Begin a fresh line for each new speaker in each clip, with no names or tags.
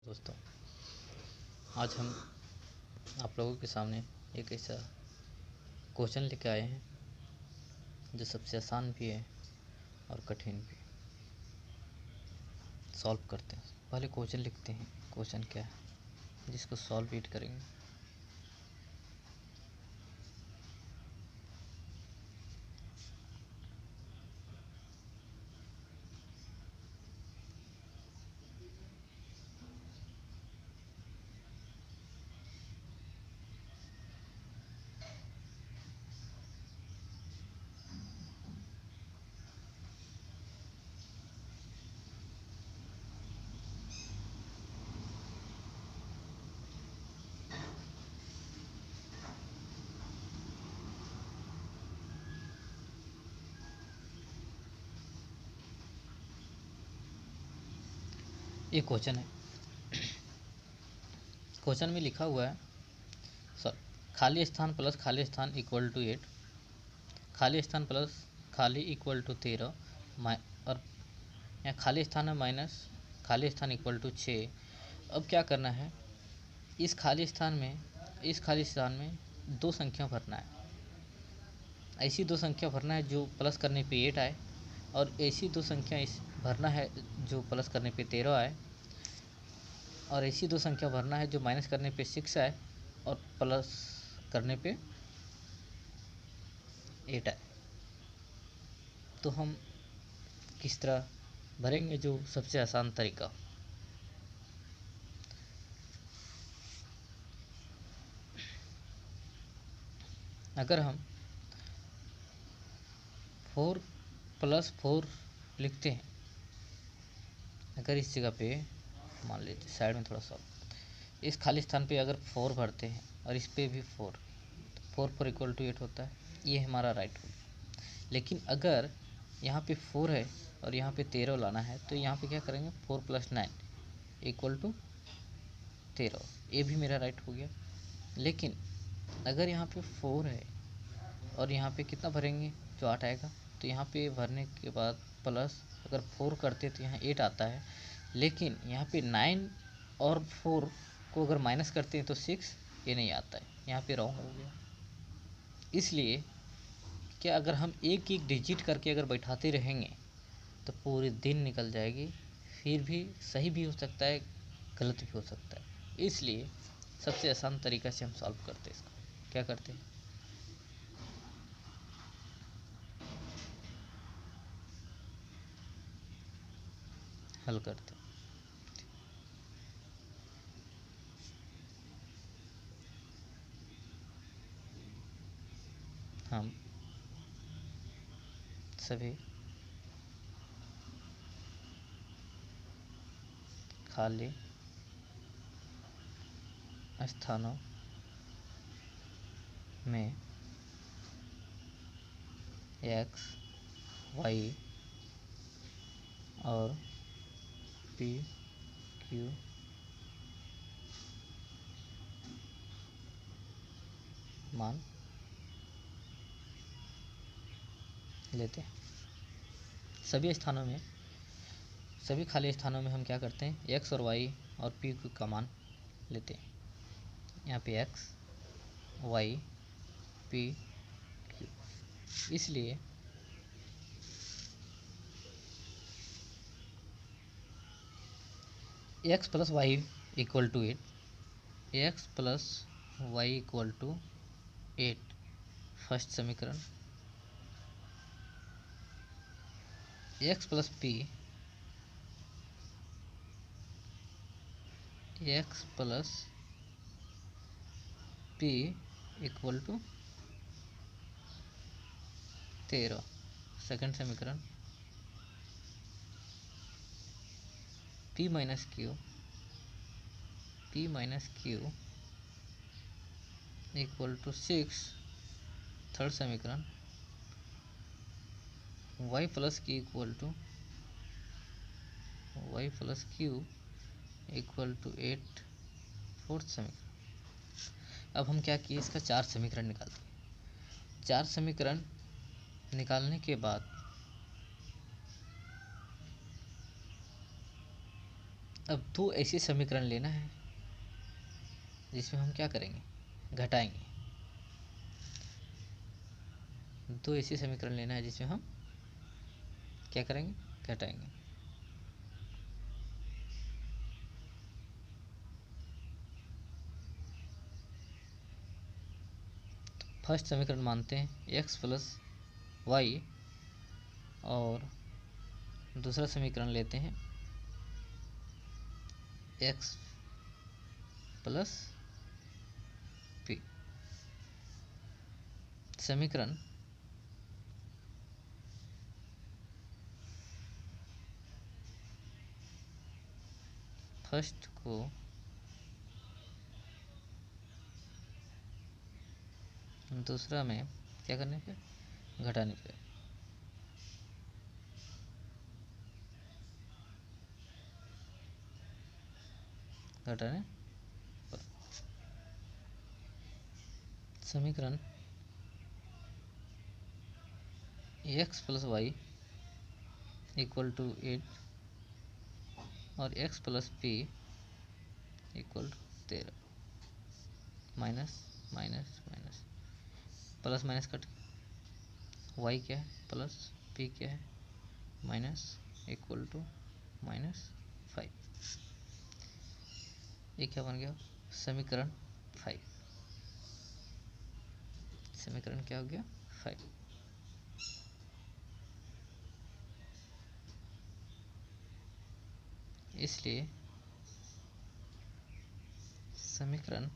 दोस्तों, आज हम आप लोगों के सामने एक ऐसा क्वेश्चन लेके आए हैं जो सबसे आसान भी है और कठिन भी। सॉल्व करते हैं। पहले क्वेश्चन लिखते हैं, क्वेश्चन क्या है जिसको सॉल्व रीड करेंगे। ये क्वेश्चन है। क्वेश्चन में लिखा हुआ है खाली स्थान प्लस खाली स्थान इक्वल टू 8, खाली स्थान प्लस खाली इक्वल टू 13 और यहाँ खाली स्थान में माइनस खाली स्थान इक्वल टू 6। अब क्या करना है, इस खाली स्थान में दो संख्या भरना है। ऐसी दो संख्या भरना है जो प्लस करने पे 8 आए, और ऐसी दो संख्या भरना है जो प्लस करने पे 13 आए, और ऐसी दो संख्या भरना है जो माइनस करने पे 6 आए और प्लस करने पे 8 आए। तो हम किस तरह भरेंगे, जो सबसे आसान तरीका। अगर हम 4 + 4 लिखते हैं, अगर इस जगह पे मान लीजिए साइड में थोड़ा सा इस खाली स्थान पे अगर 4 भरते हैं और इस पे भी 4, तो 4 4 इक्वल टू 8 होता है। ये हमारा राइट हो गया। लेकिन अगर यहाँ पे 4 है और यहाँ पे 13 लाना है, तो यहाँ पे क्या करेंगे, 4 + 9 इक्वल टू 13। ये भी मेरा राइट हो गया। लेकिन अगर यहाँ पे 4 है और यहाँ पे कितना भरेंगे, जो 8 आएगा, तो यहाँ पे भरने के बाद प्लस अगर 4 करते तो यहाँ 8 आता है। लेकिन यहाँ पे 9 और 4 को अगर माइनस करते हैं तो 6, ये नहीं आता है। यहाँ पे रॉन्ग हो गया। इसलिए क्या, अगर हम एक एक डिजिट करके अगर बैठाते रहेंगे तो पूरे दिन निकल जाएगी। फिर भी सही भी हो सकता है, गलत भी हो सकता है। इसलिए सबसे आसान तरीका से हम सॉल्व करते हैं इसको। क्या करते हैं, हल करते हैं। हम सभी खाली स्थानों में x, y और p, q मान लेते हैं। सभी खाली स्थानों में हम क्या करते हैं, x और y और p का मान लेते हैं। यहाँ पे x, y, p, q। इसलिए x + y = 8, x + y = 8 first समीकरण। x + p, x + p = 13 second समीकरण। p - q = 6 थर्ड समीकरण। y + q = 8 फोर्थ समीकरण। अब हम क्या किए, इसका 4 समीकरण निकाल दिए। 4 समीकरण निकालने के बाद अब दो ऐसे समीकरण लेना है जिसमें हम क्या करेंगे, घटाएंगे। दो ऐसे समीकरण लेना है जिसमें हम क्या करेंगे, घटाएंगे। फर्स्ट समीकरण मानते हैं x प्लस वाई, और दूसरा समीकरण लेते हैं x प्लस पी। समीकरण फर्स्ट को दूसरा में क्या करने पे, घटाने पे। घटाने पर समीकरण x plus Y equal to 8 और x plus P equal to 13। Minus minus minus, plus minus cut, y क्या है प्लस, p क्या है माइनस, इक्वल टू -5। ये क्या बन गया, समीकरण 5। समीकरण क्या हो गया, 5। इसलिए समीकरण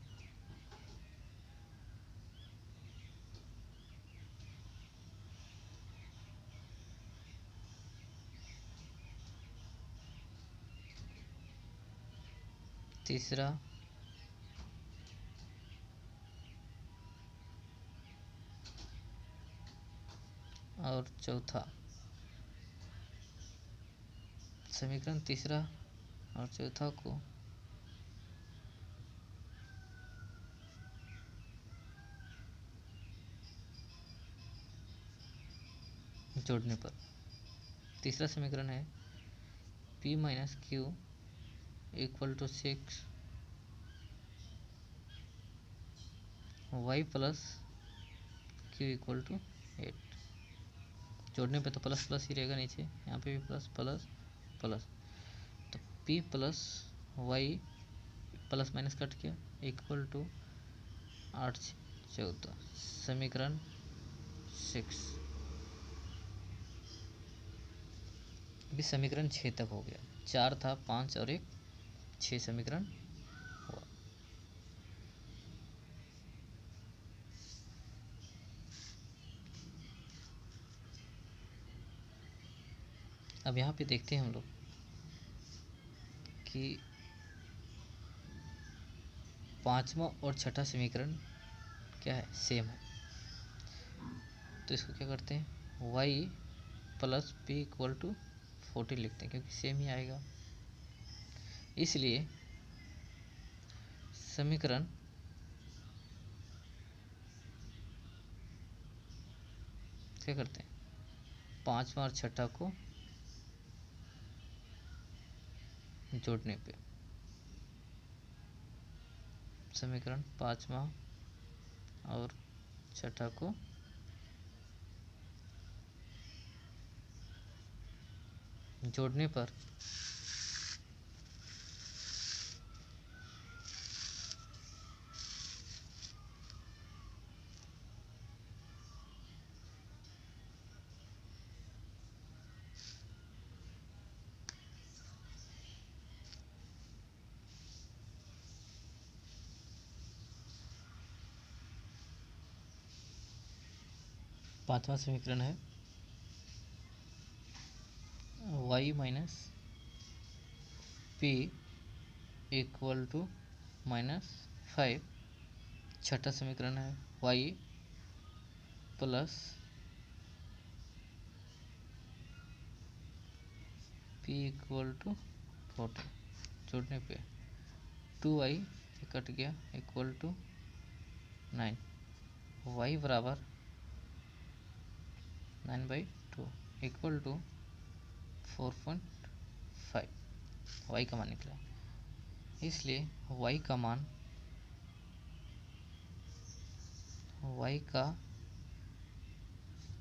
तीसरा और चौथा, समीकरण तीसरा और चौथा को जोड़ने पर तीसरा समीकरण है p minus Q equal to 6 y plus Q equal to 8। जोड़ने पे तो प्लस प्लस ही रहेगा नीचे, यहाँ पे भी प्लस प्लस प्लस, तो p plus Y plus minus cut किया इक्वल टू 8 14। समीकरण 6। अभी समीकरण 6 तक हो गया, 4 था, 5 और 1, 6 समीकरण हुआ। अब यहाँ पे देखते हैं हम लोग कि पांचवा और छठा समीकरण क्या है, सेम है। तो इसको क्या करते हैं, y plus P equal to 14 लिखते हैं, क्योंकि सेम ही आएगा। इसलिए समीकरण क्या करते हैं, पांचवा और छठा को जोड़ने पे समीकरण पांचवा और छठा को जोड़ने पर पांचवा समीकरण है y minus P equal to -5। छठा समीकरण है y plus P equal to 14। जोड़ने पे 2y कट गया इक्वल टू 9। y बराबर 9/2 इक्वल टू 4.5। y का मान निकला, इसलिए y का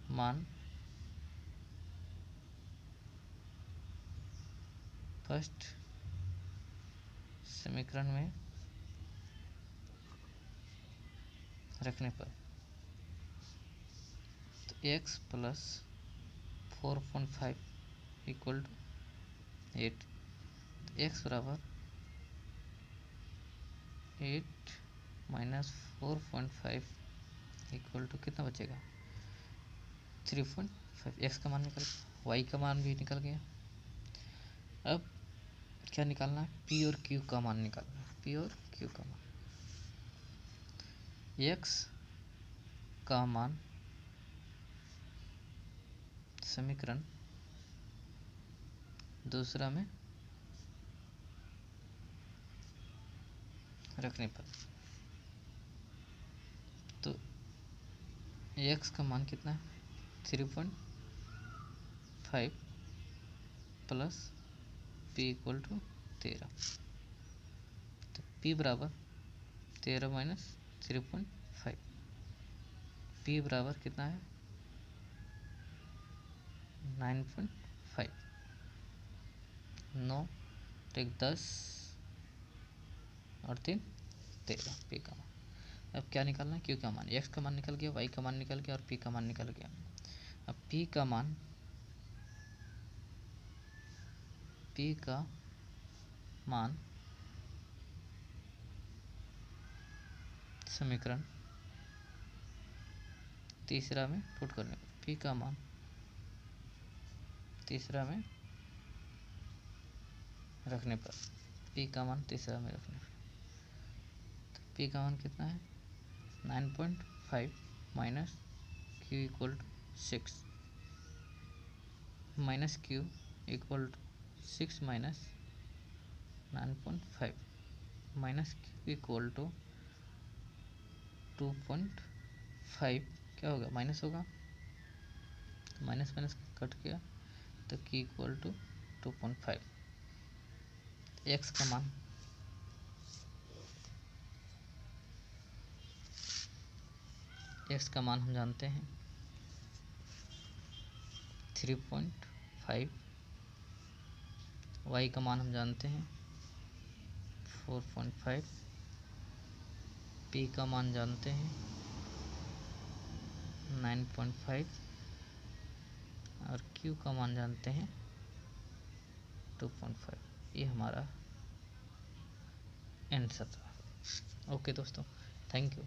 मान फर्स्ट समीकरण में रखने पर तो x प्लस 4.5 इक्वल टू 8, तो x बराबर 8 माइनस 4.5 इक्वल टू कितना बचेगा 3.5। x का मान निकल गया, y का मान भी निकल गया। अब क्या निकालना है, p और q का मान निकालना है, p और q का मान। x का मान समीकरण दूसरा में रखने पर तो x का मान कितना है 3.5 प्लस p इक्वल टू 13, तो p बराबर 13 माइनस 3.5, p बराबर कितना है 9.5, 9 एक 10 और 3 13, p का मान। अब क्या निकालना है, q का मान। x का मान निकल गया, y का मान निकल गया और p का मान निकल गया। अब p का मान समीकरण तीसरा में पुट करने पर p का मान तीसरा में रखने पर p का मान तीसरा में रखने पर तो p का मान कितना है 9.5 minus q equal to 6 minus q equal to 6 minus 9.5 minus q equal to 2.5, क्या होगा माइनस होगा, माइनस माइनस कट गया तो q इक्वल टू 2.5। x का मान हम जानते हैं 3.5, y का मान हम जानते हैं 4.5, p का मान जानते हैं 9.5 और q का मान जानते हैं 2.5। ये हमारा आंसर था। ओके दोस्तों, थैंक यू।